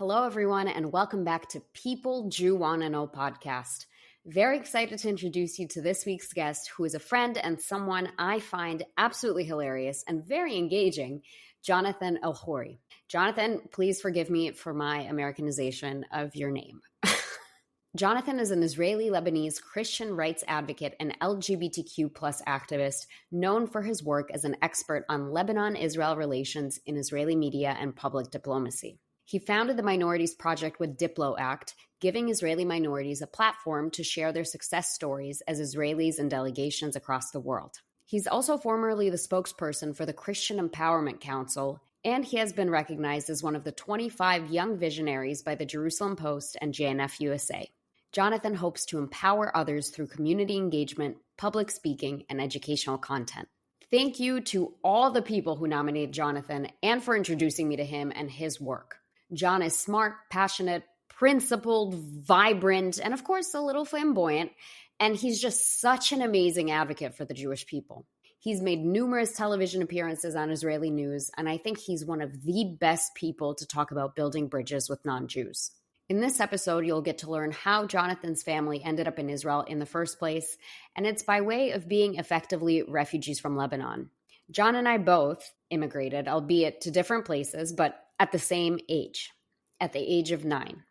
Hello, everyone, and welcome back to People Jew Wanna Know podcast. Very excited to introduce you to this week's guest, who is a friend and someone I find absolutely hilarious and very engaging, Jonathan Elkhoury. Jonathan, please forgive me for my Americanization of your name. Jonathan is an Israeli-Lebanese Christian rights advocate and LGBTQ+ activist known for his work as an expert on Lebanon-Israel relations in Israeli media and public diplomacy. He founded the Minorities Project with post-Oct, giving Israeli minorities a platform to share their success stories as Israelis and delegations across the world. He's also formerly the spokesperson for the Christian Empowerment Council, and he has been recognized as one of the 25 young visionaries by the Jerusalem Post and JNF USA. Jonathan hopes to empower others through community engagement, public speaking, and educational content. Thank you to all the people who nominated Jonathan and for introducing me to him and his work. John is smart, passionate, principled, vibrant, and of course a little flamboyant, and he's just such an amazing advocate for the Jewish people. He's made numerous television appearances on Israeli news, and I think he's one of the best people to talk about building bridges with non-Jews. In this episode, you'll get to learn how Jonathan's family ended up in Israel in the first place, and it's by way of being effectively refugees from Lebanon. John and I both immigrated, albeit to different places, but at the same age, at the age of 9.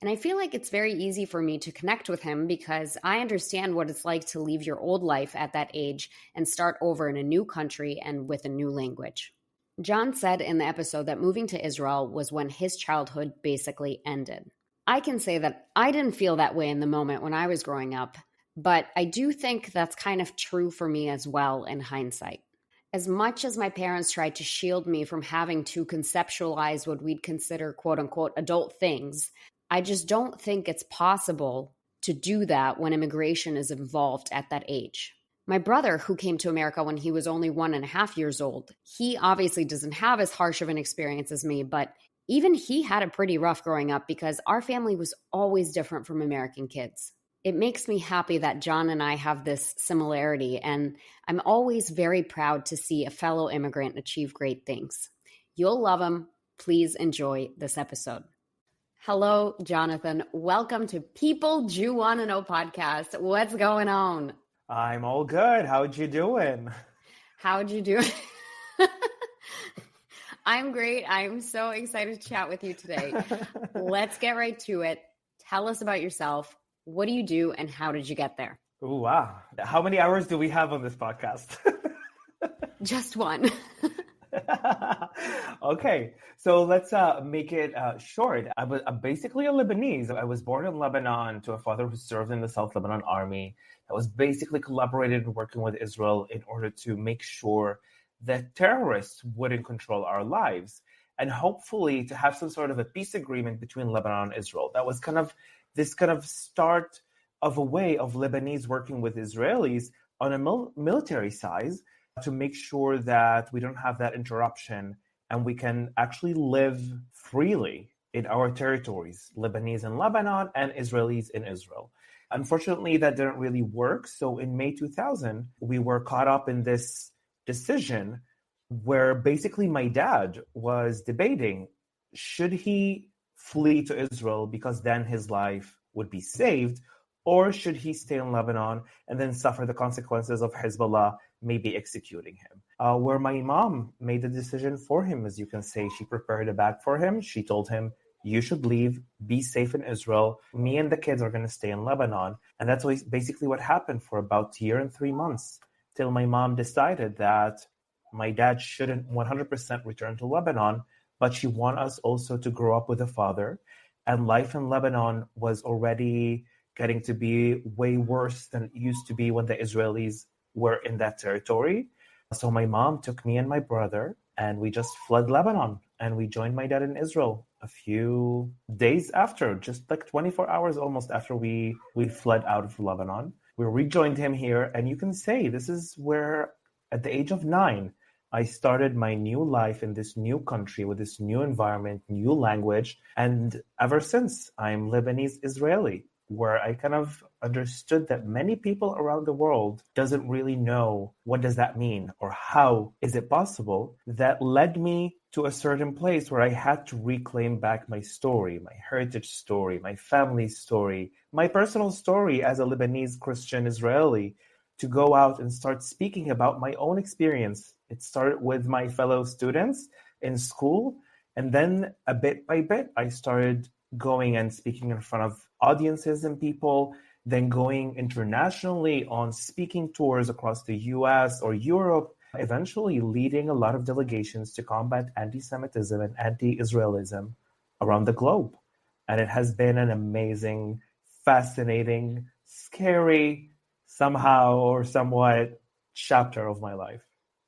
And I feel like it's very easy for me to connect with him because I understand what it's like to leave your old life at that age and start over in a new country and with a new language. John said in the episode that moving to Israel was when his childhood basically ended. I can say that I didn't feel that way in the moment when I was growing up, but I do think that's kind of true for me as well in hindsight. As much as my parents tried to shield me from having to conceptualize what we'd consider quote-unquote adult things, I just don't think it's possible to do that when immigration is involved at that age. My brother, who came to America when he was only 1.5 years old, he obviously doesn't have as harsh of an experience as me, but even he had it pretty rough growing up because our family was always different from American kids. It makes me happy that John and I have this similarity, and I'm always very proud to see a fellow immigrant achieve great things. You'll love him. Please enjoy this episode. Hello, Jonathan. Welcome to People Jew Wanna Know podcast. What's going on? I'm all good. How'd you doing? How'd you do? I'm great. I'm so excited to chat with you today. Let's get right to it. Tell us about yourself. What do you do and how did you get there? Oh, wow. How many hours do we have on this podcast? Just one. Okay, so let's make it short. I'm basically a Lebanese. I was born in Lebanon to a father who served in the South Lebanon Army. That was basically collaborated working with Israel in order to make sure that terrorists wouldn't control our lives and hopefully to have some sort of a peace agreement between Lebanon and Israel. That was this kind of start of a way of Lebanese working with Israelis on a military size to make sure that we don't have that interruption and we can actually live freely in our territories, Lebanese in Lebanon and Israelis in Israel. Unfortunately, that didn't really work. So in May 2000, we were caught up in this decision where basically my dad was debating, should he flee to Israel because then his life would be saved, or should he stay in Lebanon and then suffer the consequences of Hezbollah maybe executing him? Where my mom made the decision for him, as you can say. She prepared a bag for him. She told him, you should leave, be safe in Israel. Me and the kids are going to stay in Lebanon. And that's basically what happened for about a year and 3 months, till my mom decided that my dad shouldn't 100% return to Lebanon, but she wanted us also to grow up with a father. And life in Lebanon was already getting to be way worse than it used to be when the Israelis were in that territory. So my mom took me and my brother, and we just fled Lebanon, and we joined my dad in Israel a few days after, just like 24 hours almost after we fled out of Lebanon. We rejoined him here, and you can say this is where, at the age of 9, I started my new life in this new country with this new environment, new language. And ever since, I'm Lebanese Israeli, where I kind of understood that many people around the world doesn't really know what does that mean or how is it possible. That led me to a certain place where I had to reclaim back my story, my heritage story, my family story, my personal story as a Lebanese Christian Israeli, to go out and start speaking about my own experience. It started with my fellow students in school, and then a bit by bit, I started going and speaking in front of audiences and people, then going internationally on speaking tours across the US or Europe, eventually leading a lot of delegations to combat anti-Semitism and anti-Israelism around the globe. And it has been an amazing, fascinating, scary, somehow or somewhat chapter of my life.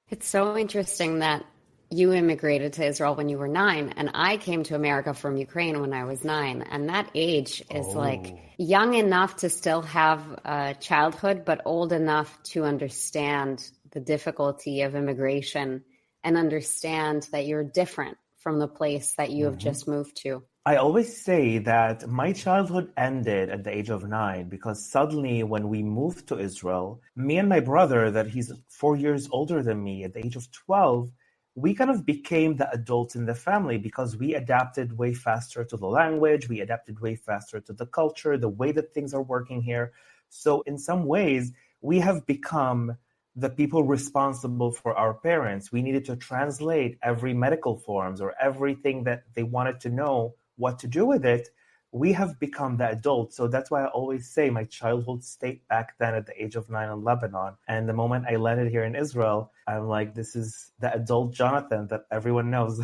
It's so interesting that you immigrated to Israel when you were 9, and I came to America from Ukraine when I was 9. And that age is like young enough to still have a childhood, but old enough to understand the difficulty of immigration and understand that you're different from the place that you have just moved to. I always say that my childhood ended at the age of 9 because suddenly when we moved to Israel, me and my brother, that he's 4 years older than me, at the age of 12, we kind of became the adults in the family because we adapted way faster to the language, we adapted way faster to the culture, the way that things are working here. So in some ways, we have become the people responsible for our parents. We needed to translate every medical forms or everything that they wanted to know what to do with it. We have become the adults. So that's why I always say my childhood stayed back then at the age of 9 in Lebanon. And the moment I landed here in Israel, I'm like, this is the adult Jonathan that everyone knows.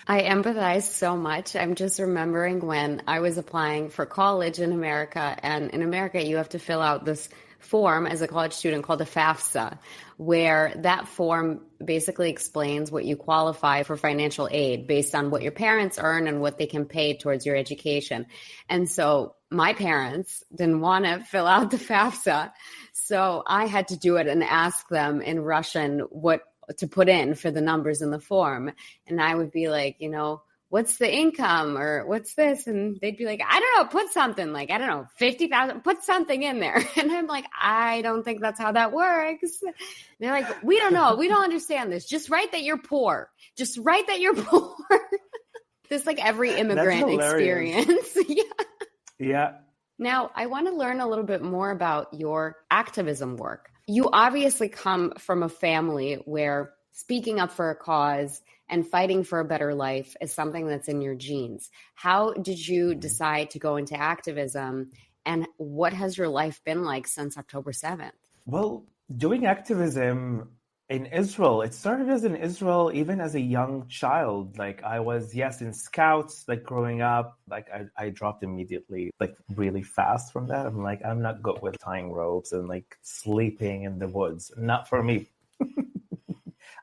I empathize so much. I'm just remembering when I was applying for college in America, and in America you have to fill out this form as a college student called a FAFSA, where that form basically explains what you qualify for financial aid based on what your parents earn and what they can pay towards your education. And so my parents didn't want to fill out the FAFSA, so I had to do it and ask them in Russian what to put in for the numbers in the form. And I would be like, what's the income or what's this? And they'd be like, I don't know, put something like, I don't know, 50,000, put something in there. And I'm like, I don't think that's how that works. And they're like, we don't know. We don't understand this. Just write that you're poor. Just write that you're poor. This like every immigrant experience. Yeah. Now, I want to learn a little bit more about your activism work. You obviously come from a family where speaking up for a cause and fighting for a better life is something that's in your genes. How did you decide to go into activism, and what has your life been like since October 7th? Well, doing activism in Israel, it started as in Israel, even as a young child. Like I was, yes, in scouts, like growing up, like I dropped immediately, like really fast from that. I'm like, I'm not good with tying ropes and like sleeping in the woods. Not for me.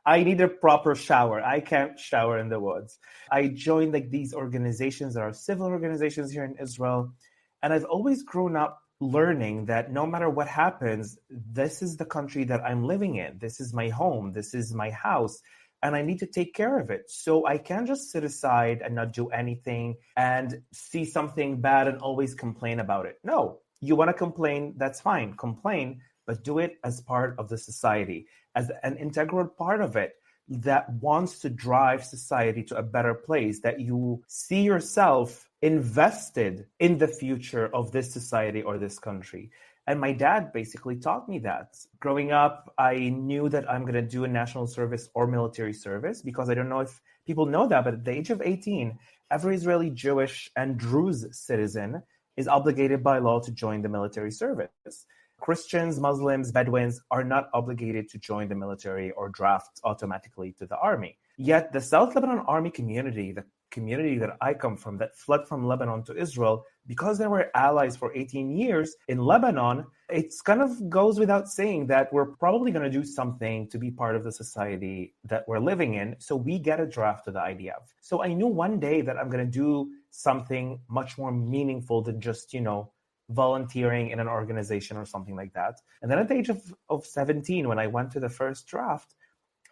I need a proper shower. I can't shower in the woods. I joined like these organizations that are civil organizations here in Israel. And I've always grown up learning that no matter what happens, this is the country that I'm living in. This is my home. This is my house. And I need to take care of it. So I can't just sit aside and not do anything and see something bad and always complain about it. No, you want to complain, that's fine. Complain, but do it as part of the society, as an integral part of it that wants to drive society to a better place, that you see yourself invested in the future of this society or this country. And my dad basically taught me that. Growing up, I knew that I'm going to do a national service or military service, because I don't know if people know that, but at the age of 18, every Israeli Jewish and Druze citizen is obligated by law to join the military service. Christians, Muslims, Bedouins are not obligated to join the military or draft automatically to the army. Yet the South Lebanon Army community, the community that I come from that fled from Lebanon to Israel, because they were allies for 18 years in Lebanon, it kind of goes without saying that we're probably going to do something to be part of the society that we're living in. So we get a draft to the IDF. So I knew one day that I'm going to do something much more meaningful than just, volunteering in an organization or something like that. And then at the age of 17, when I went to the first draft,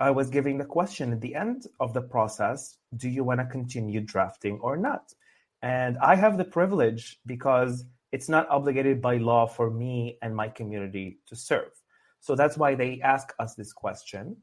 I was giving the question at the end of the process, do you want to continue drafting or not? And I have the privilege, because it's not obligated by law for me and my community to serve. So that's why they ask us this question.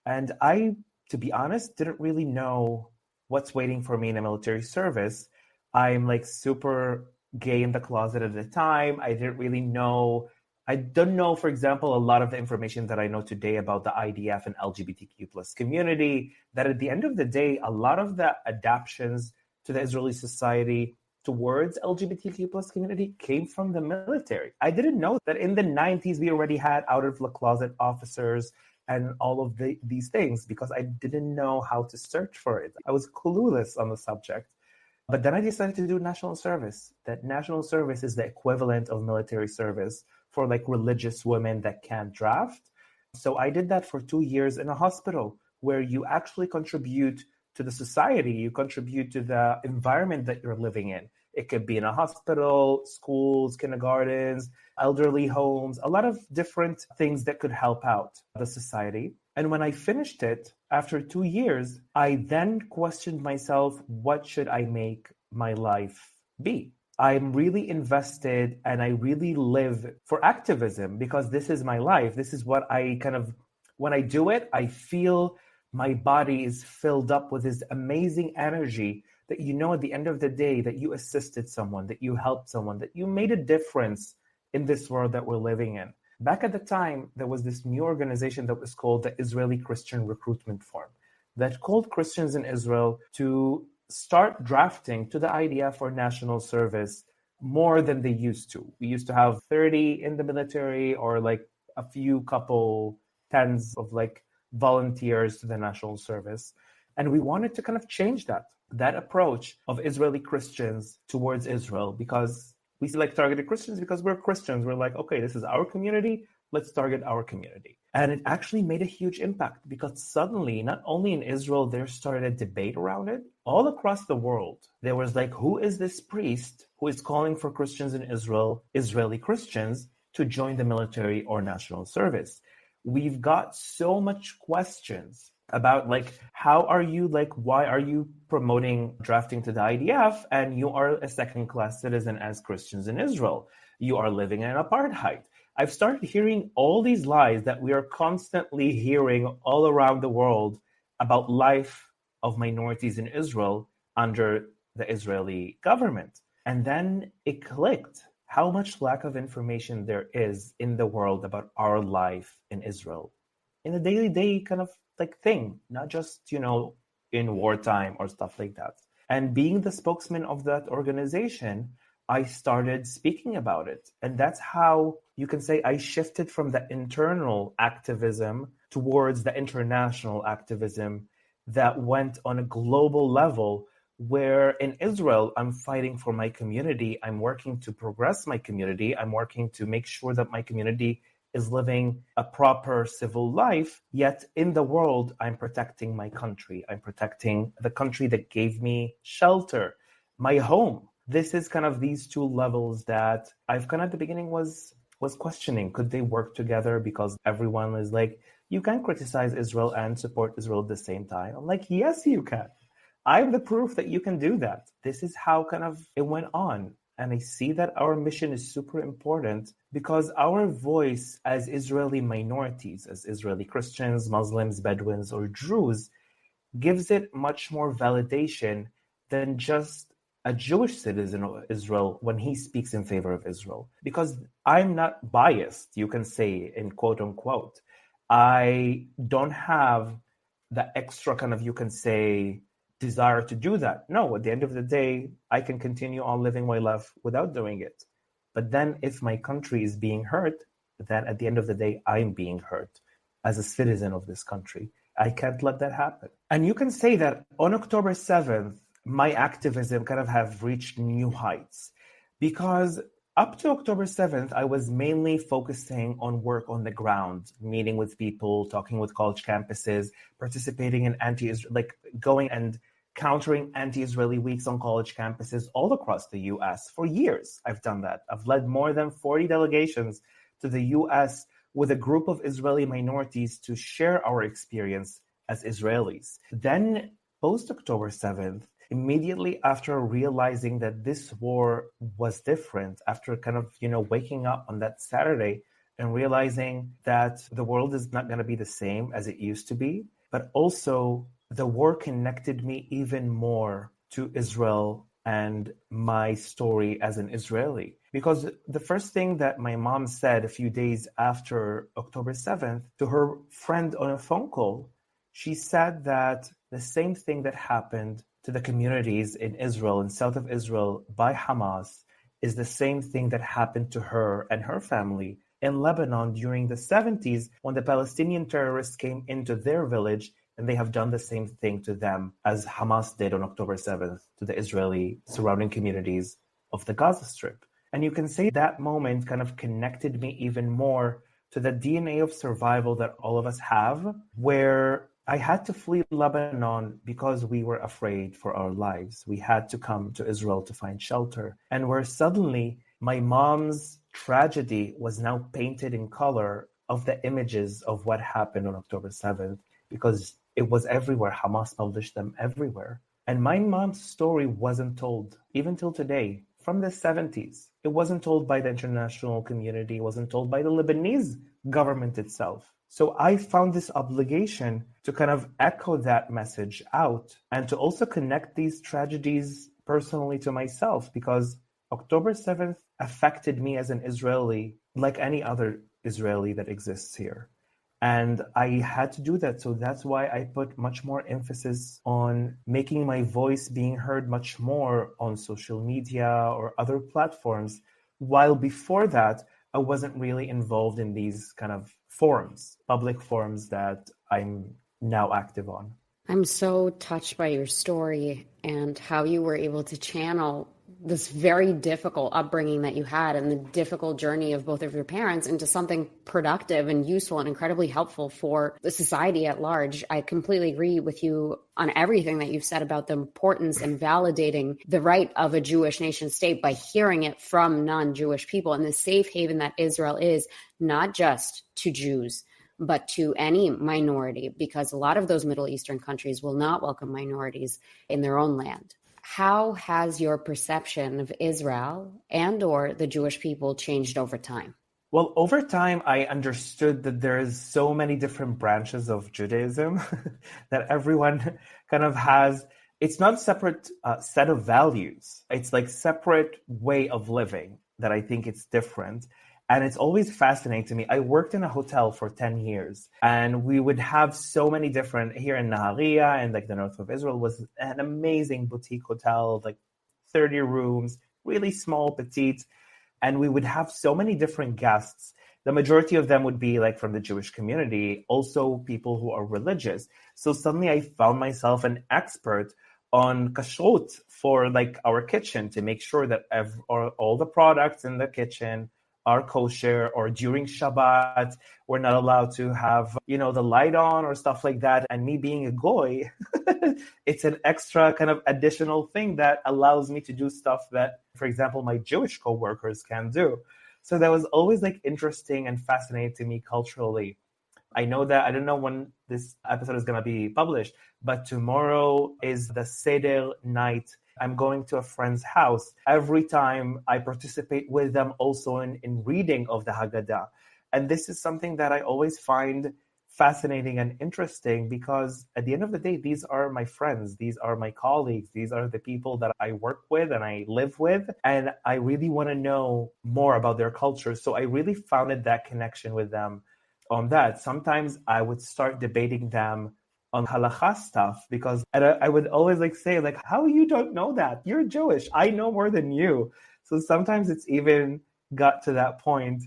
And I to be honest, didn't really know what's waiting for me in a military service. I'm like super gay in the closet at the time. I didn't really know. I don't know, for example, a lot of the information that I know today about the IDF and LGBTQ plus community, that at the end of the day, a lot of the adaptations to the Israeli society towards LGBTQ plus community came from the military. I didn't know that in the 90s, we already had out of the closet officers and all of these things because I didn't know how to search for it. I was clueless on the subject. But then I decided to do national service. That national service is the equivalent of military service for like religious women that can't draft. So I did that for 2 years in a hospital where you actually contribute to the society, you contribute to the environment that you're living in. It could be in a hospital, schools, kindergartens, elderly homes, a lot of different things that could help out the society. And when I finished it, after 2 years, I then questioned myself, what should I make my life be? I'm really invested and I really live for activism because this is my life. This is what I when I do it, I feel my body is filled up with this amazing energy that at the end of the day that you assisted someone, that you helped someone, that you made a difference in this world that we're living in. Back at the time, there was this new organization that was called the Israeli Christian Recruitment Forum that called Christians in Israel to start drafting to the IDF for national service more than they used to. We used to have 30 in the military or like a few couple tens of like volunteers to the national service. And we wanted to kind of change that approach of Israeli Christians towards Israel because we like targeted Christians because we're Christians. We're like, okay, this is our community. Let's target our community. And it actually made a huge impact because suddenly, not only in Israel, there started a debate around it. All across the world, there was like, who is this priest who is calling for Christians in Israel, Israeli Christians, to join the military or national service? We've got so much questions about like, why are you promoting drafting to the IDF and you are a second-class citizen as Christians in Israel? You are living in apartheid. I've started hearing all these lies that we are constantly hearing all around the world about life of minorities in Israel under the Israeli government. And then it clicked how much lack of information there is in the world about our life in Israel in a day-to-day kind of like thing, not just, in wartime or stuff like that. And being the spokesman of that organization, I started speaking about it. And that's how you can say I shifted from the internal activism towards the international activism that went on a global level, where in Israel, I'm fighting for my community. I'm working to progress my community. I'm working to make sure that my community is living a proper civil life. Yet in the world, I'm protecting my country. I'm protecting the country that gave me shelter, my home. This is kind of these two levels that I've kind of at the beginning was questioning. Could they work together? Because everyone is like, you can criticize Israel and support Israel at the same time. I'm like, yes, you can. I'm the proof that you can do that. This is how kind of it went on. And I see that our mission is super important because our voice as Israeli minorities, as Israeli Christians, Muslims, Bedouins, or Druze, gives it much more validation than just a Jewish citizen of Israel when he speaks in favor of Israel. Because I'm not biased, you can say, in quote unquote. I don't have the extra kind of, you can say, desire to do that. No, at the end of the day, I can continue on living my life without doing it. But then if my country is being hurt, then at the end of the day, I'm being hurt as a citizen of this country. I can't let that happen. And you can say that on October 7th, my activism kind of have reached new heights because up to October 7th, I was mainly focusing on work on the ground, meeting with people, talking with college campuses, participating in going and countering anti-Israeli weeks on college campuses all across the US. For years, I've done that. I've led more than 40 delegations to the US with a group of Israeli minorities to share our experience as Israelis. Then, post-October 7th, immediately after realizing that this war was different, after kind of, waking up on that Saturday and realizing that the world is not going to be the same as it used to be, but also the war connected me even more to Israel and my story as an Israeli. Because the first thing that my mom said a few days after October 7th to her friend on a phone call, she said that the same thing that happened to the communities in Israel, in south of Israel, by Hamas, is the same thing that happened to her and her family in Lebanon during the 70s when the Palestinian terrorists came into their village, and they have done the same thing to them as Hamas did on October 7th to the Israeli surrounding communities of the Gaza Strip. And you can say that moment kind of connected me even more to the DNA of survival that all of us have, where I had to flee Lebanon because we were afraid for our lives. We had to come to Israel to find shelter. And where suddenly my mom's tragedy was now painted in color of the images of what happened on October 7th, because it was everywhere. Hamas published them everywhere. And my mom's story wasn't told, even till today, from the 70s. It wasn't told by the international community. It wasn't told by the Lebanese government itself. So I found this obligation to kind of echo that message out and to also connect these tragedies personally to myself, because October 7th affected me as an Israeli like any other Israeli that exists here. And I had to do that. So that's why I put much more emphasis on making my voice being heard much more on social media or other platforms. While before that, I wasn't really involved in these kind of forums, public forums that I'm now active on. I'm so touched by your story and how you were able to channel this very difficult upbringing that you had and the difficult journey of both of your parents into something productive and useful and incredibly helpful for the society at large. I completely agree with you on everything that you've said about the importance and validating the right of a Jewish nation state by hearing it from non-Jewish people and the safe haven that Israel is, not just to Jews, but to any minority, because a lot of those Middle Eastern countries will not welcome minorities in their own land. How has your perception of Israel and or the Jewish people changed over time? Well, over time, I understood that there's so many different branches of Judaism that everyone kind of has. It's not a separate set of values. It's like separate way of living that I think it's different. And it's always fascinating to me. I worked in a hotel for 10 years and we would have so many different, here in Margarita and like the north of Israel was an amazing boutique hotel, like 30 rooms, really small, petite. And we would have so many different guests. The majority of them would be like from the Jewish community, also people who are religious. So suddenly I found myself an expert on kashrut for like our kitchen to make sure that all the products in the kitchen are kosher, or during Shabbat, we're not allowed to have, the light on or stuff like that. And me being a goy, it's an extra kind of additional thing that allows me to do stuff that, for example, my Jewish coworkers can do. So that was always like interesting and fascinating to me culturally. I know that, I don't know when this episode is going to be published, but tomorrow is the Seder night. I'm going to a friend's house. Every time I participate with them also in reading of the Haggadah. And this is something that I always find fascinating and interesting, because at the end of the day, these are my friends. These are my colleagues. These are the people that I work with and I live with. And I really want to know more about their culture. So I really founded that connection with them on that. Sometimes I would start debating them on halakha stuff, because I would always say, how you don't know that? You're Jewish. I know more than you. So sometimes it's even got to that point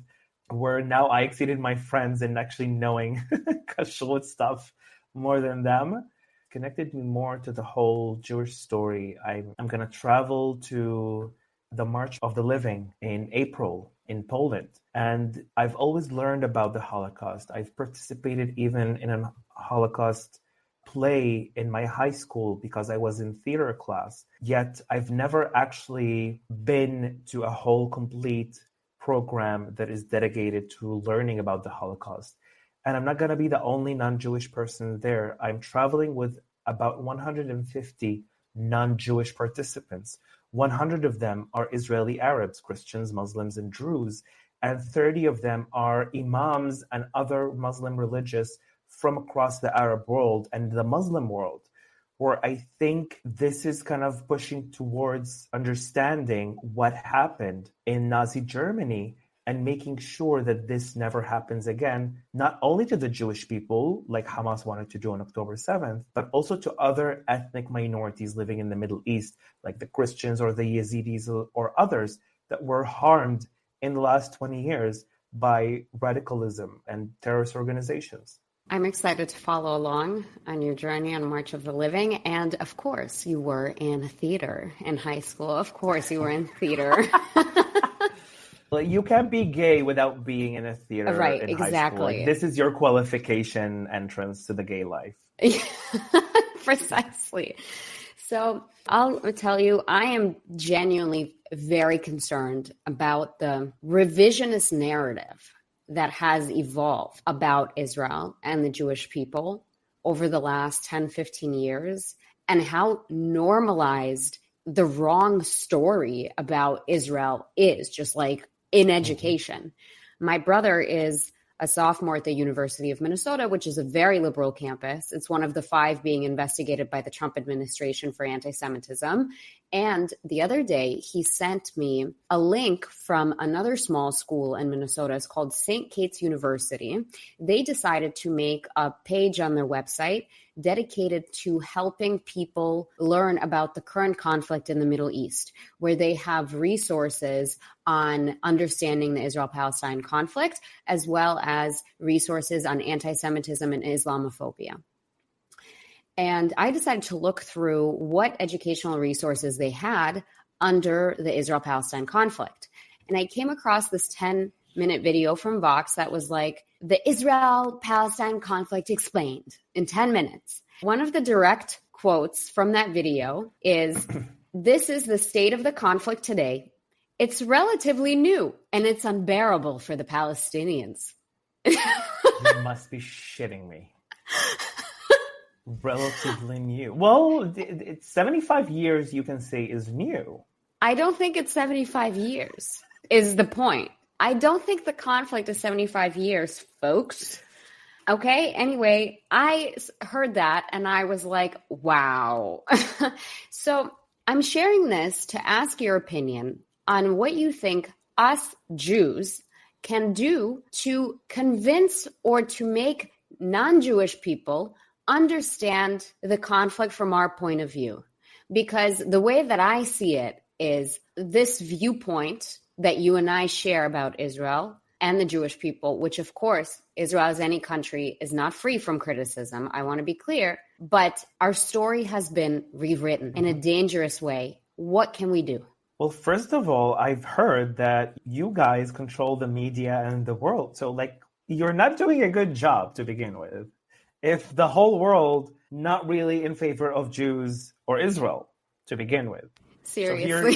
where now I exceeded my friends in actually knowing kashrut stuff more than them. Connected me more to the whole Jewish story. I'm going to travel to the March of the Living in April in Poland. And I've always learned about the Holocaust. I've participated even in a Holocaust play in my high school because I was in theater class. Yet I've never actually been to a whole complete program that is dedicated to learning about the Holocaust. And I'm not going to be the only non-Jewish person there. I'm traveling with about 150 non-Jewish participants. 100 of them are Israeli Arabs, Christians, Muslims, and Druze, and 30 of them are imams and other Muslim religious from across the Arab world and the Muslim world, where I think this is kind of pushing towards understanding what happened in Nazi Germany and making sure that this never happens again, not only to the Jewish people, like Hamas wanted to do on October 7th, but also to other ethnic minorities living in the Middle East, like the Christians or the Yazidis or others that were harmed in the last 20 years by radicalism and terrorist organizations. I'm excited to follow along on your journey on March of the Living. And of course, you were in theater in high school. Of course, you were in theater. Well, you can't be gay without being in a theater right, in exactly. high school. Like, this is your qualification entrance to the gay life. Precisely. So I'll tell you, I am genuinely very concerned about the revisionist narrative that has evolved about Israel and the Jewish people over the last 10, 15 years, and how normalized the wrong story about Israel is, just like in education. My brother is a sophomore at the University of Minnesota, which is a very liberal campus. It's one of the 5 being investigated by the Trump administration for anti-Semitism. And the other day, he sent me a link from another small school in Minnesota. It's called St. Kate's University. They decided to make a page on their website dedicated to helping people learn about the current conflict in the Middle East, where they have resources on understanding the Israel-Palestine conflict, as well as resources on anti-Semitism and Islamophobia. And I decided to look through what educational resources they had under the Israel-Palestine conflict. And I came across this 10-minute video from Vox that was like, the Israel-Palestine conflict explained in 10 minutes. One of the direct quotes from that video is, "This is the state of the conflict today. It's relatively new and it's unbearable for the Palestinians." You must be shitting me. Relatively new. Well, it's 75 years you can say is new. I don't think it's 75 years is the point. I don't think the conflict is 75 years, folks. Okay, anyway, I heard that and I was like, wow. So I'm sharing this to ask your opinion on what you think us Jews can do to convince or to make non-Jewish people understand the conflict from our point of view. Because the way that I see it is this viewpoint that you and I share about Israel and the Jewish people, which of course, Israel as any country is not free from criticism. I want to be clear, but our story has been rewritten in a dangerous way. What can we do? Well, first of all, I've heard that you guys control the media and the world. So you're not doing a good job to begin with. If the whole world not really in favor of Jews or Israel to begin with. Seriously.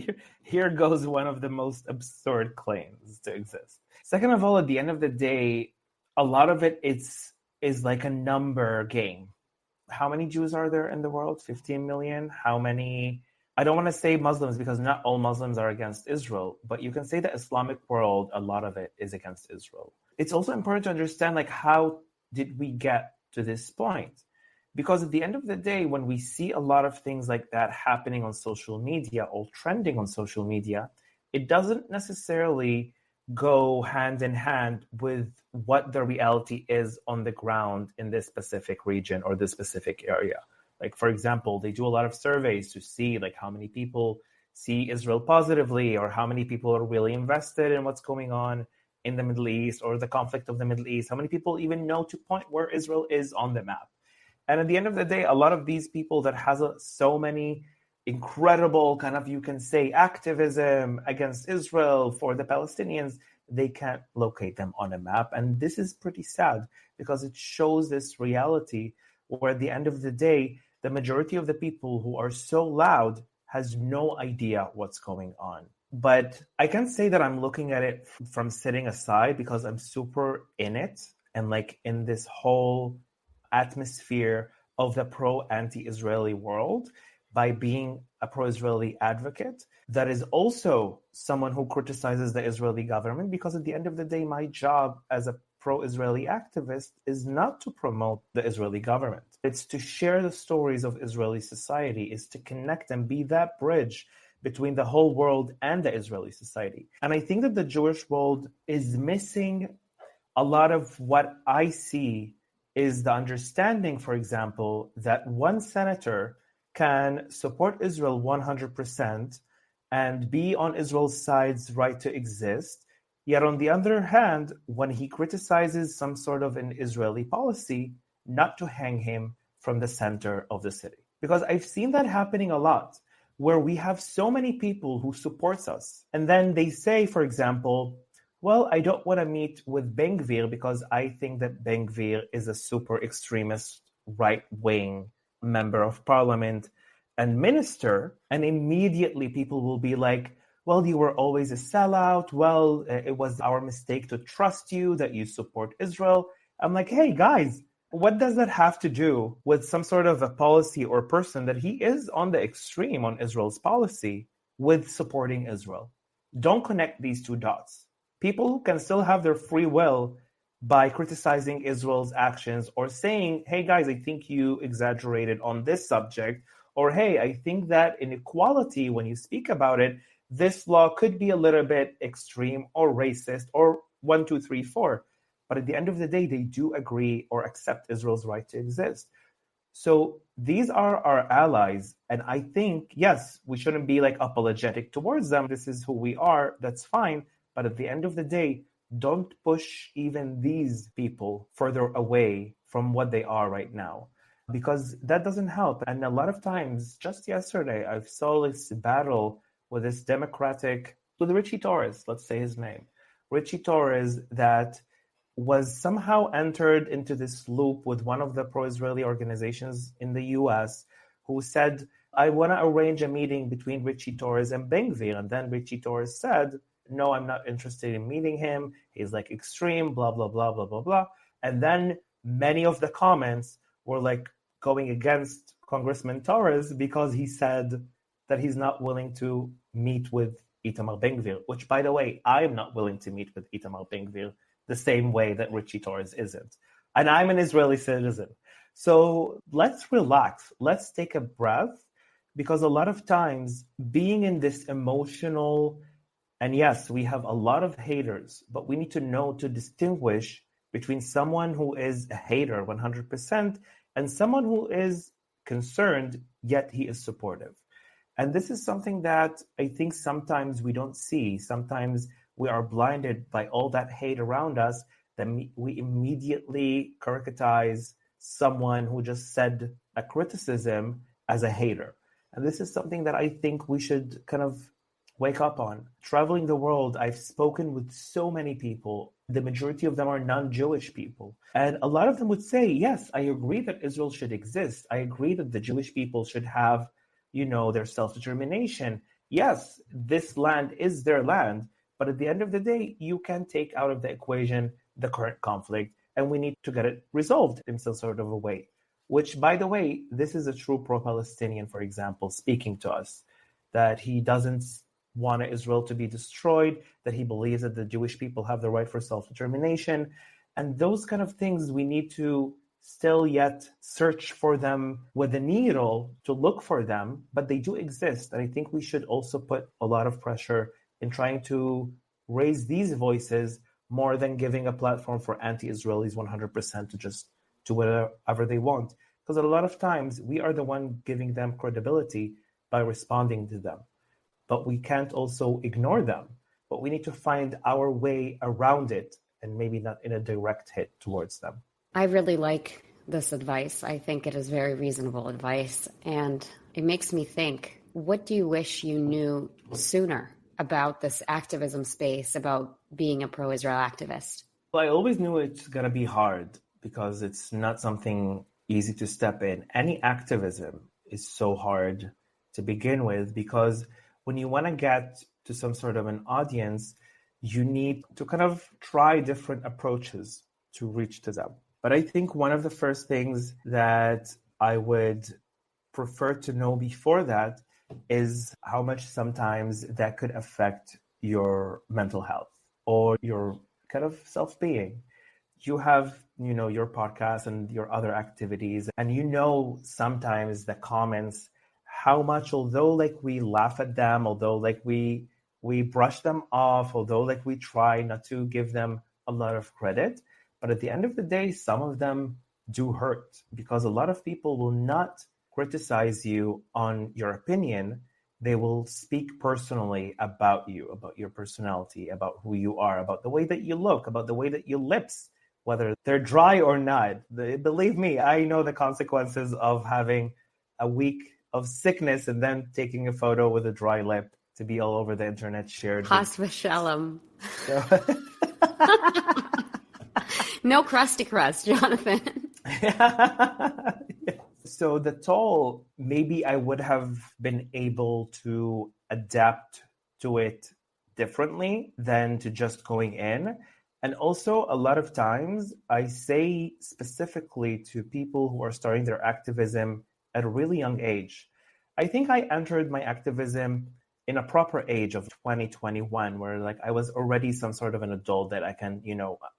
So here goes one of the most absurd claims to exist. Second of all, at the end of the day, a lot of it is like a number game. How many Jews are there in the world? 15 million? How many? I don't want to say Muslims because not all Muslims are against Israel, but you can say the Islamic world, a lot of it is against Israel. It's also important to understand how did we get to this point? Because at the end of the day, when we see a lot of things like that happening on social media or trending on social media, it doesn't necessarily go hand in hand with what the reality is on the ground in this specific region or this specific area. Like, for example, they do a lot of surveys to see how many people see Israel positively or how many people are really invested in what's going on in the Middle East or the conflict of the Middle East. How many people even know to point where Israel is on the map? And at the end of the day, a lot of these people that has so many incredible you can say activism against Israel for the Palestinians, they can't locate them on a map. And this is pretty sad because it shows this reality where at the end of the day, the majority of the people who are so loud has no idea what's going on. But I can't say that I'm looking at it from sitting aside because I'm super in it and in this whole atmosphere of the pro-anti-Israeli world by being a pro-Israeli advocate that is also someone who criticizes the Israeli government, because at the end of the day, my job as a pro-Israeli activist is not to promote the Israeli government. It's to share the stories of Israeli society, is to connect and be that bridge between the whole world and the Israeli society. And I think that the Jewish world is missing a lot of what I see is the understanding, for example, that one senator can support Israel 100% and be on Israel's side's right to exist. Yet on the other hand, when he criticizes some sort of an Israeli policy, not to hang him from the center of the city. Because I've seen that happening a lot, where we have so many people who supports us. And then they say, for example, well, I don't want to meet with Ben Gvir because I think that Ben Gvir is a super extremist right-wing member of parliament and minister. And immediately people will be like, well, you were always a sellout. Well, it was our mistake to trust you, that you support Israel. I'm like, hey, guys, what does that have to do with some sort of a policy or person that he is on the extreme on Israel's policy with supporting Israel? Don't connect these two dots. People can still have their free will by criticizing Israel's actions or saying, hey, guys, I think you exaggerated on this subject. Or, hey, I think that inequality, when you speak about it, this law could be a little bit extreme or racist or 1, 2, 3, 4. But at the end of the day, they do agree or accept Israel's right to exist. So these are our allies. And I think, yes, we shouldn't be like apologetic towards them. This is who we are. That's fine. But at the end of the day, don't push even these people further away from what they are right now, because that doesn't help. And a lot of times, just yesterday, I saw this battle with this with Richie Torres, let's say his name. Richie Torres, that was somehow entered into this loop with one of the pro-Israeli organizations in the US, who said, I want to arrange a meeting between Richie Torres and Ben Gvir. And then Richie Torres said, no, I'm not interested in meeting him. He's like extreme, blah, blah, blah, blah, blah, blah. And then many of the comments were like going against Congressman Torres because he said that he's not willing to meet with Itamar Ben Gvir, which, by the way, I'm not willing to meet with Itamar Ben Gvir the same way that Richie Torres isn't. And I'm an Israeli citizen. So let's relax. Let's take a breath, because a lot of times being in this emotional, and yes, we have a lot of haters, but we need to know to distinguish between someone who is a hater 100% and someone who is concerned, yet he is supportive. And this is something that I think sometimes we don't see. Sometimes we are blinded by all that hate around us, that we immediately caricaturize someone who just said a criticism as a hater. And this is something that I think we should kind of wake up on. Traveling the world, I've spoken with so many people. The majority of them are non-Jewish people. And a lot of them would say, yes, I agree that Israel should exist. I agree that the Jewish people should have, their self-determination. Yes, this land is their land. But at the end of the day, you can take out of the equation the current conflict, and we need to get it resolved in some sort of a way. Which, by the way, this is a true pro-Palestinian, for example, speaking to us, that he doesn't want Israel to be destroyed, that he believes that the Jewish people have the right for self-determination. And those kind of things, we need to still yet search for them with a needle to look for them, but they do exist. And I think we should also put a lot of pressure in trying to raise these voices more than giving a platform for anti-Israelis 100% to just do whatever they want. Because a lot of times we are the one giving them credibility by responding to them. But we can't also ignore them. But we need to find our way around it, and maybe not in a direct hit towards them. I really like this advice. I think it is very reasonable advice. And it makes me think, what do you wish you knew sooner about this activism space, about being a pro-Israel activist? Well, I always knew it's going to be hard because it's not something easy to step in. Any activism is so hard to begin with, because when you want to get to some sort of an audience, you need to kind of try different approaches to reach to them. But I think one of the first things that I would prefer to know before that is how much sometimes that could affect your mental health or your kind of self-being. you have, your podcast and your other activities, and sometimes the comments, how much, although like we laugh at them, although like we brush them off, although like we try not to give them a lot of credit, but at the end of the day, some of them do hurt, because a lot of people will not criticize you on your opinion. They will speak personally about you, about your personality, about who you are, about the way that you look, about the way that your lips, whether they're dry or not. Believe me, I know the consequences of having a week of sickness and then taking a photo with a dry lip to be all over the internet shared. Has v'shalom. No crusty crust, Jonathan. So the toll, maybe I would have been able to adapt to it differently than to just going in. And also, a lot of times, I say specifically to people who are starting their activism at a really young age. I think I entered my activism in a proper age of 2021, where like I was already some sort of an adult that I can,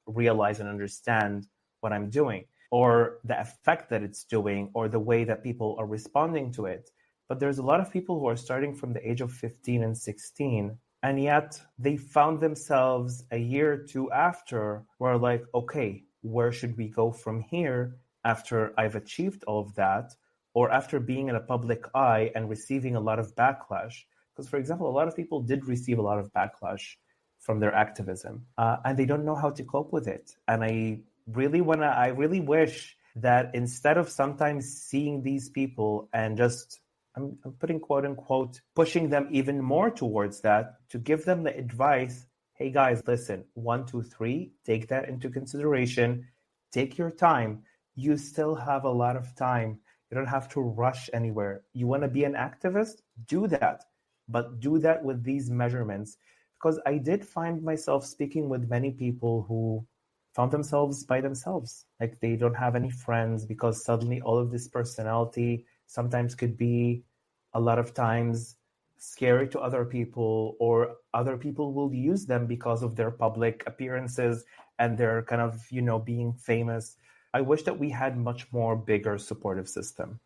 realize and understand what I'm doing, or the effect that it's doing, or the way that people are responding to it. But there's a lot of people who are starting from the age of 15 and 16, and yet they found themselves a year or two after where like, okay, where should we go from here after I've achieved all of that, or after being in a public eye and receiving a lot of backlash? Because, for example, a lot of people did receive a lot of backlash from their activism, and they don't know how to cope with it. And I really wish that instead of sometimes seeing these people and just, I'm putting quote unquote, pushing them even more towards that, to give them the advice, hey guys, listen, 1, 2, 3, take that into consideration, take your time. You still have a lot of time. You don't have to rush anywhere. You want to be an activist? Do that. But do that with these measurements. Because I did find myself speaking with many people who found themselves by themselves. Like they don't have any friends, because suddenly all of this personality sometimes could be a lot of times scary to other people, or other people will use them because of their public appearances and their kind of, being famous. I wish that we had much more bigger supportive system.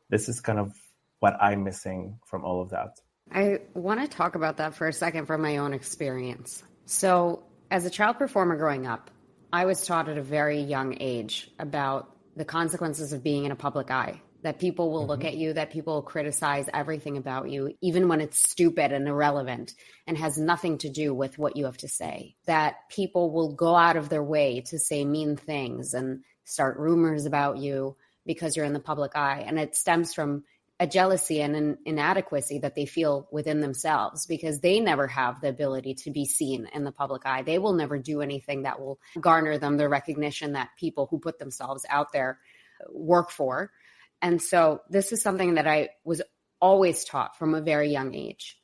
This is kind of what I'm missing from all of that. I want to talk about that for a second from my own experience. So as a child performer growing up, I was taught at a very young age about the consequences of being in a public eye, that people will look at you, that people will criticize everything about you, even when it's stupid and irrelevant and has nothing to do with what you have to say, that people will go out of their way to say mean things and start rumors about you because you're in the public eye. And it stems from a jealousy and an inadequacy that they feel within themselves, because they never have the ability to be seen in the public eye. They will never do anything that will garner them the recognition that people who put themselves out there work for. And so this is something that I was always taught from a very young age.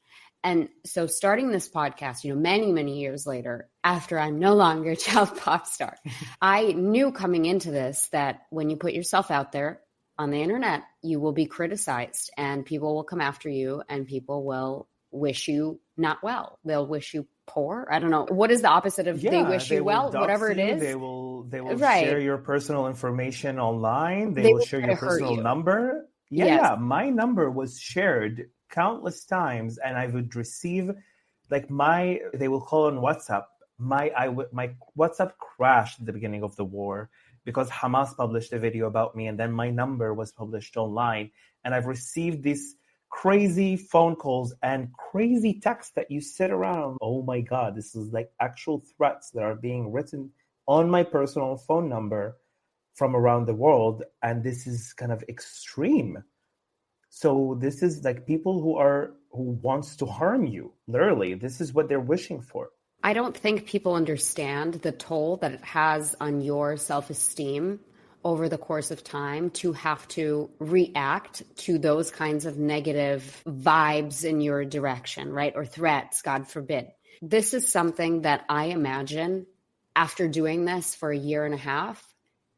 And so starting this podcast, many, many years later, after I'm no longer a child pop star, I knew coming into this that when you put yourself out there on the internet, you will be criticized and people will come after you and people will wish you not well. They'll wish you poor. I don't know. What is the opposite of they wish you well? Whatever it is. They will right. share your personal information online. They will share your personal number. Yeah, my number was shared countless times, and I would receive they will call on WhatsApp. My WhatsApp crashed at the beginning of the war because Hamas published a video about me, and then my number was published online. And I've received these crazy phone calls and crazy texts that you sit around. Oh my God, this is like actual threats that are being written on my personal phone number from around the world. And this is kind of extreme. So this is like people who wants to harm you. Literally, this is what they're wishing for. I don't think people understand the toll that it has on your self-esteem over the course of time to have to react to those kinds of negative vibes in your direction, right? Or threats, God forbid. This is something that I imagine after doing this for a year and a half,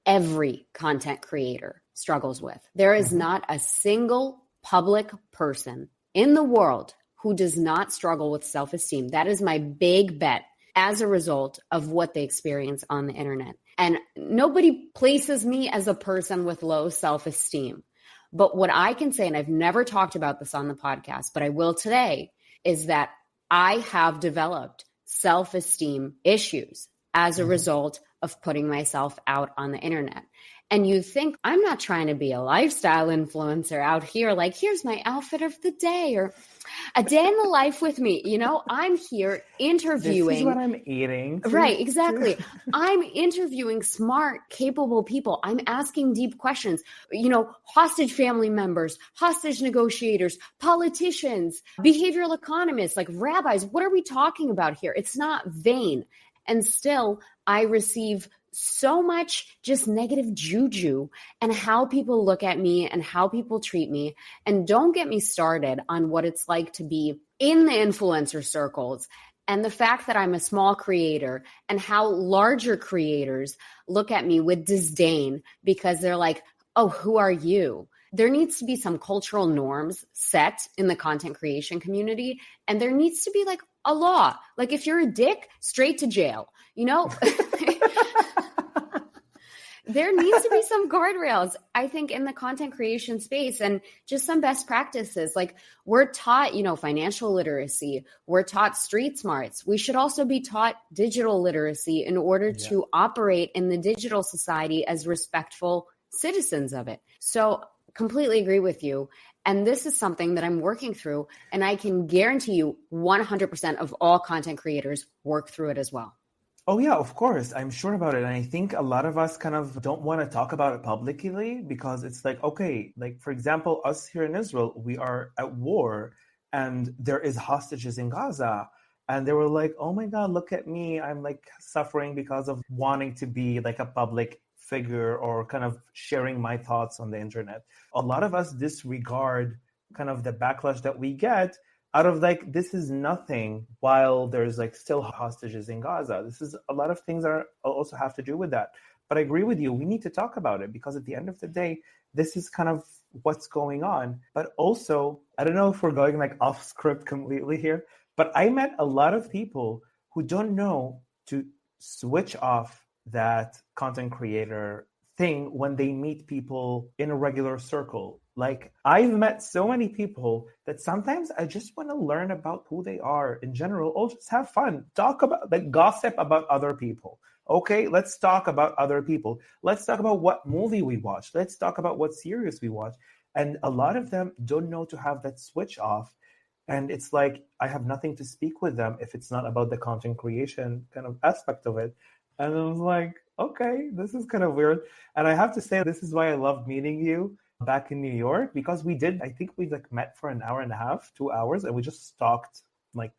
every content creator struggles with. There is not a single public person in the world who does not struggle with self-esteem. That is my big bet as a result of what they experience on the internet. And nobody places me as a person with low self-esteem. But what I can say, and I've never talked about this on the podcast, but I will today, is that I have developed self-esteem issues as a result of putting myself out on the internet. And you think, I'm not trying to be a lifestyle influencer out here, like, here's my outfit of the day, or a day in the life with me. You know, I'm here interviewing. This is what I'm eating. Right, exactly. I'm interviewing smart, capable people. I'm asking deep questions. You know, hostage family members, hostage negotiators, politicians, behavioral economists, like rabbis. What are we talking about here? It's not vain. And still, I receive so much just negative juju and how people look at me and how people treat me. And don't get me started on what it's like to be in the influencer circles and the fact that I'm a small creator and how larger creators look at me with disdain because they're like, oh, who are you? There needs to be some cultural norms set in the content creation community. And there needs to be like a law. Like if you're a dick, straight to jail, you know? There needs to be some guardrails, I think, in the content creation space and just some best practices. Like we're taught, you know, financial literacy. We're taught street smarts. We should also be taught digital literacy in order to operate in the digital society as respectful citizens of it. So completely agree with you. And this is something that I'm working through. And I can guarantee you 100% of all content creators work through it as well. Oh, yeah, of course. I'm sure about it. And I think a lot of us kind of don't want to talk about it publicly because it's like, okay, like, for example, us here in Israel, we are at war and there is hostages in Gaza. And they were like, oh my God, look at me. I'm like suffering because of wanting to be like a public figure or kind of sharing my thoughts on the internet. A lot of us disregard kind of the backlash that we get out of like, this is nothing while there's like still hostages in Gaza. This is a lot of things are also have to do with that. But I agree with you. We need to talk about it because at the end of the day, this is kind of what's going on. But also, I don't know if we're going like off script completely here, but I met a lot of people who don't know to switch off that content creator thing when they meet people in a regular circle. Like I've met so many people that sometimes I just want to learn about who they are in general, or just have fun, talk about, like, gossip about other people. Okay, let's talk about other people. Let's talk about what movie we watched. Let's talk about what series we watched. And a lot of them don't know to have that switch off. And it's like, I have nothing to speak with them if it's not about the content creation kind of aspect of it. And I was like, okay, this is kind of weird. And I have to say, this is why I love meeting you back in New York, because I think we like met for an hour and a half, 2 hours, and we just talked like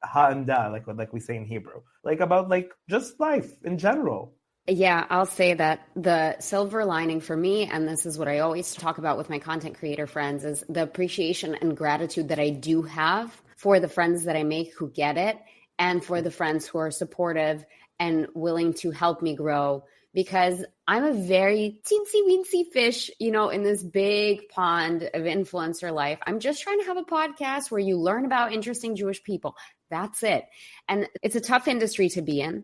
ha and da, like we say in Hebrew, like about like just life in general. Yeah, I'll say that the silver lining for me, and this is what I always talk about with my content creator friends, is the appreciation and gratitude that I do have for the friends that I make who get it, and for the friends who are supportive and willing to help me grow, because I'm a very teensy weensy fish, you know, in this big pond of influencer life. I'm just trying to have a podcast where you learn about interesting Jewish people. That's it. And it's a tough industry to be in.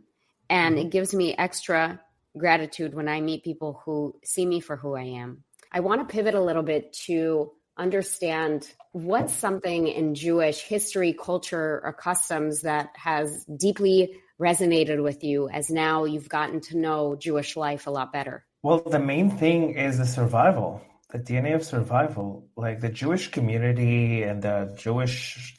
And it gives me extra gratitude when I meet people who see me for who I am. I want to pivot a little bit to understand what's something in Jewish history, culture, or customs that has deeply resonated with you as now you've gotten to know Jewish life a lot better. Well, the main thing is the survival, the DNA of survival. Like the Jewish community and the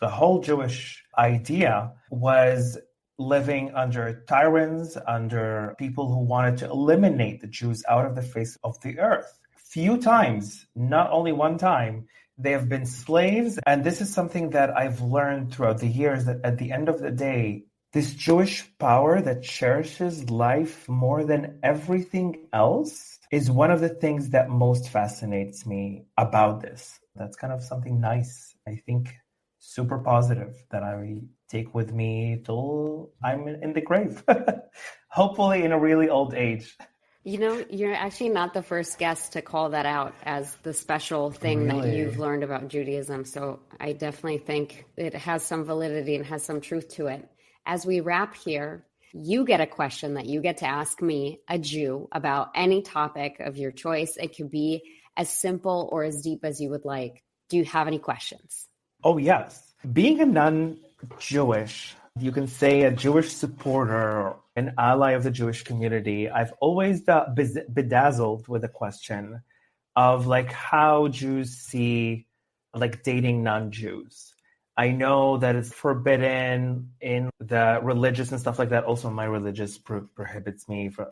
whole Jewish idea was living under tyrants, under people who wanted to eliminate the Jews out of the face of the earth. Few times, not only one time, they have been slaves. And this is something that I've learned throughout the years, that at the end of the day, this Jewish power that cherishes life more than everything else is one of the things that most fascinates me about this. That's kind of something nice, I think, super positive that I take with me till I'm in the grave, hopefully in a really old age. You know, you're actually not the first guest to call that out as the special thing that you've learned about Judaism. So I definitely think it has some validity and has some truth to it. As we wrap here, You get a question that you get to ask me, a Jew, about any topic of your choice. It could be as simple or as deep as you would like. Do you have any questions? Oh, yes. Being a non-Jewish, you can say a Jewish supporter, an ally of the Jewish community, I've always bedazzled with a question of like how Jews see like dating non-Jews. I know that it's forbidden in the religious and stuff like that. Also, my religious prohibits me from,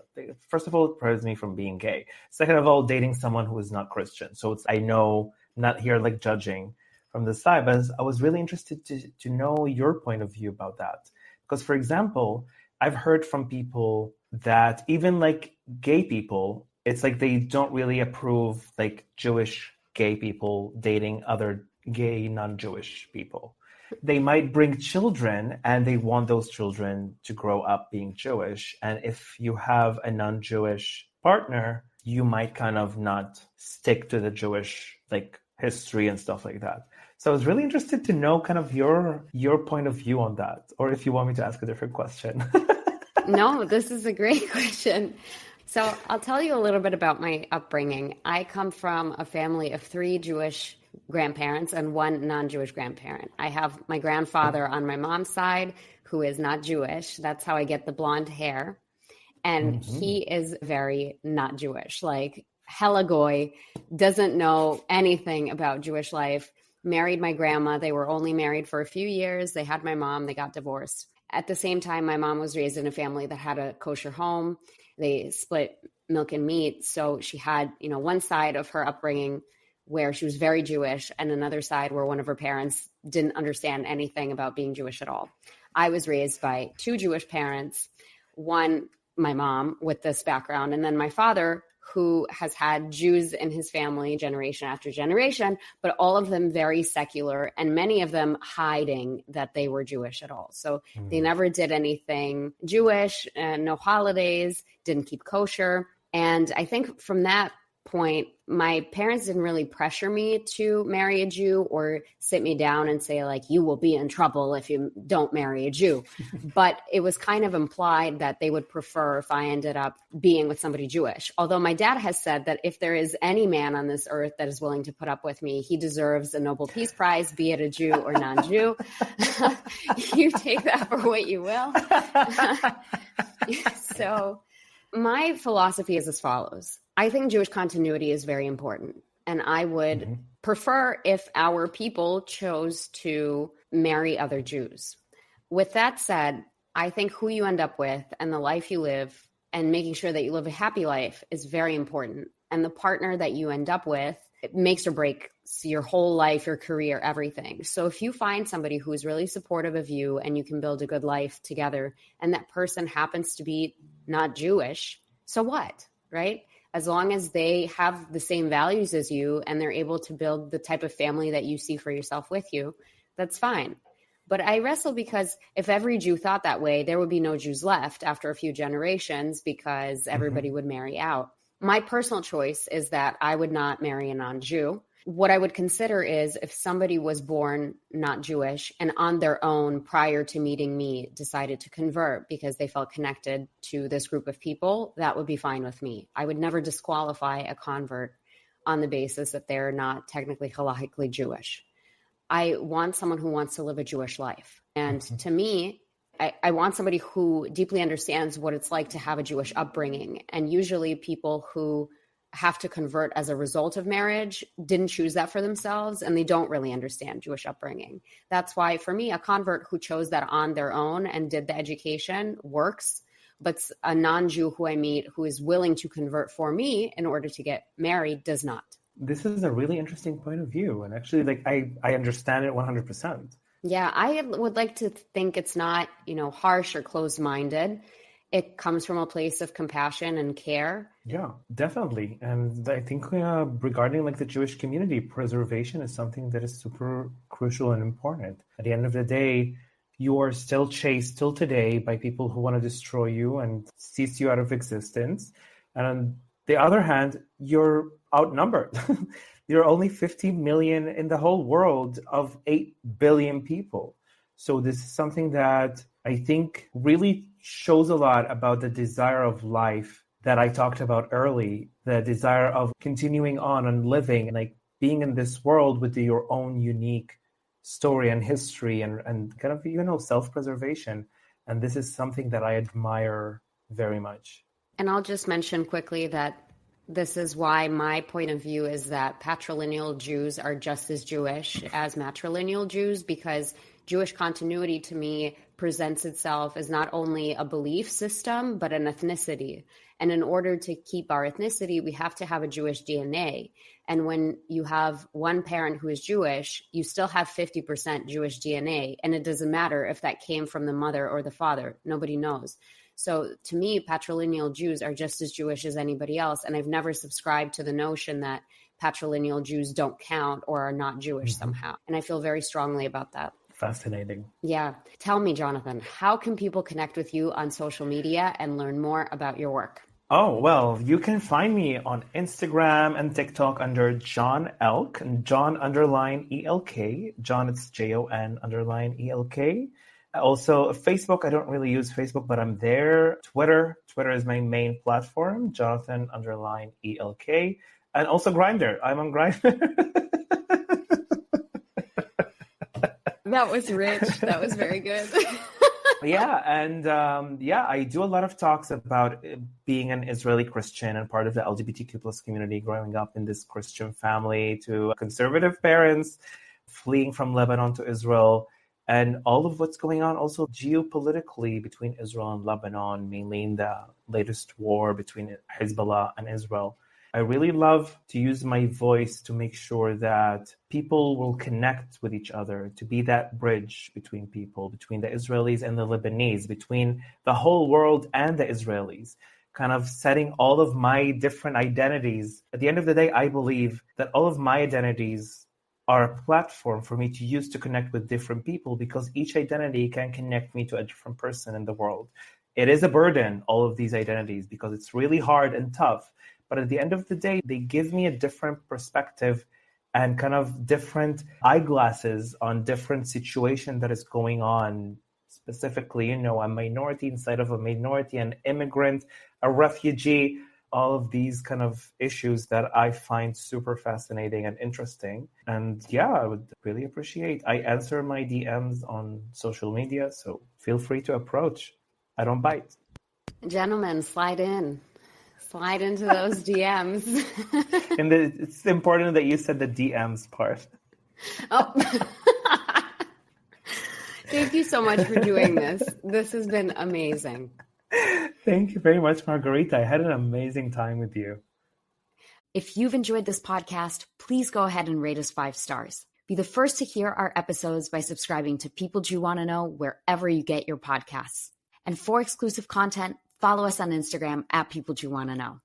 first of all, it prohibits me from being gay. Second of all, dating someone who is not Christian. So I know, I'm not here like judging from the side, but I was really interested to know your point of view about that. Because, for example, I've heard from people that even like gay people, it's like they don't really approve like Jewish gay people dating other gay non-Jewish people. They might bring children and they want those children to grow up being Jewish. And if you have a non-Jewish partner, you might kind of not stick to the Jewish like history and stuff like that. So I was really interested to know kind of your point of view on that, or if you want me to ask a different question. No, this is a great question. So I'll tell you a little bit about my upbringing. I come from a family of 3 Jewish grandparents and 1 non-Jewish grandparent. I have my grandfather on my mom's side who is not Jewish. That's how I get the blonde hair. And he is very not Jewish, like hella goy, doesn't know anything about Jewish life. Married my grandma. They were only married for a few years. They had my mom. They got divorced. At the same time, my mom was raised in a family that had a kosher home. They split milk and meat. So she had, one side of her upbringing where she was very Jewish and another side where one of her parents didn't understand anything about being Jewish at all. I was raised by 2 Jewish parents, one, my mom with this background, and then my father, who has had Jews in his family generation after generation, but all of them very secular and many of them hiding that they were Jewish at all. So they never did anything Jewish, no holidays, didn't keep kosher. And I think from that point, my parents didn't really pressure me to marry a Jew or sit me down and say like, you will be in trouble if you don't marry a Jew. But it was kind of implied that they would prefer if I ended up being with somebody Jewish. Although my dad has said that if there is any man on this earth that is willing to put up with me, he deserves a Nobel Peace Prize, be it a Jew or non-Jew. You take that for what you will. So my philosophy is as follows. I think Jewish continuity is very important. And I would prefer if our people chose to marry other Jews. With that said, I think who you end up with and the life you live and making sure that you live a happy life is very important. And the partner that you end up with, it makes or breaks your whole life, your career, everything. So if you find somebody who is really supportive of you and you can build a good life together, and that person happens to be not Jewish, so what, right? As long as they have the same values as you and they're able to build the type of family that you see for yourself with you, that's fine. But I wrestle because if every Jew thought that way, there would be no Jews left after a few generations because everybody would marry out. My personal choice is that I would not marry a non-Jew. What I would consider is if somebody was born not Jewish and on their own prior to meeting me decided to convert because they felt connected to this group of people, that would be fine with me. I would never disqualify a convert on the basis that they're not technically halachically Jewish. I want someone who wants to live a Jewish life. And to me, I want somebody who deeply understands what it's like to have a Jewish upbringing. And usually people who have to convert as a result of marriage didn't choose that for themselves, and they don't really understand Jewish upbringing. That's why for me, a convert who chose that on their own and did the education works, but a non-Jew who I meet who is willing to convert for me in order to get married does not. This is a really interesting point of view. And actually, I understand it 100%. Yeah, I would like to think it's not, harsh or closed-minded. It comes from a place of compassion and care. Yeah, definitely. And I think regarding the Jewish community, preservation is something that is super crucial and important. At the end of the day, you are still chased till today by people who want to destroy you and cease you out of existence. And on the other hand, you're outnumbered. You're only 50 million in the whole world of 8 billion people. So this is something that I think really shows a lot about the desire of life that I talked about early, the desire of continuing on and living, like being in this world with your own unique story and history and kind of, self-preservation. And this is something that I admire very much. And I'll just mention quickly that this is why my point of view is that patrilineal Jews are just as Jewish as matrilineal Jews, because Jewish continuity to me presents itself as not only a belief system, but an ethnicity. And in order to keep our ethnicity, we have to have a Jewish DNA. And when you have one parent who is Jewish, you still have 50% Jewish DNA. And it doesn't matter if that came from the mother or the father. Nobody knows. So to me, patrilineal Jews are just as Jewish as anybody else. And I've never subscribed to the notion that patrilineal Jews don't count or are not Jewish somehow. And I feel very strongly about that. Fascinating. Yeah. Tell me, Jonathan, how can people connect with you on social media and learn more about your work? Oh, well, you can find me on Instagram and TikTok under John Elk, and John _ELK. John, it's JON _ELK. Also, Facebook, I don't really use Facebook, but I'm there. Twitter is my main platform, Jonathan _ELK. And also Grindr. I'm on Grindr. That was rich. That was very good. Yeah. And I do a lot of talks about being an Israeli Christian and part of the LGBTQ plus community, growing up in this Christian family, to conservative parents, fleeing from Lebanon to Israel, and all of what's going on also geopolitically between Israel and Lebanon, mainly in the latest war between Hezbollah and Israel. I really love to use my voice to make sure that people will connect with each other, to be that bridge between people, between the Israelis and the Lebanese, between the whole world and the Israelis, kind of setting all of my different identities. At the end of the day, I believe that all of my identities are a platform for me to use to connect with different people, because each identity can connect me to a different person in the world. It is a burden, all of these identities, because it's really hard and tough. But at the end of the day, they give me a different perspective and kind of different eyeglasses on different situation that is going on. Specifically, a minority inside of a minority, an immigrant, a refugee, all of these kind of issues that I find super fascinating and interesting. And yeah, I would really appreciate. I answer my DMs on social media, so feel free to approach. I don't bite. Gentlemen, slide into those DMs. And it's important that you said the DMs part. Oh. Thank you so much for doing this. This has been amazing. Thank you very much, Margarita. I had an amazing time with you. If you've enjoyed this podcast, please go ahead and rate us 5 stars. Be the first to hear our episodes by subscribing to People Do Want to Know wherever you get your podcasts. And for exclusive content, follow us on Instagram @People Do Want to Know.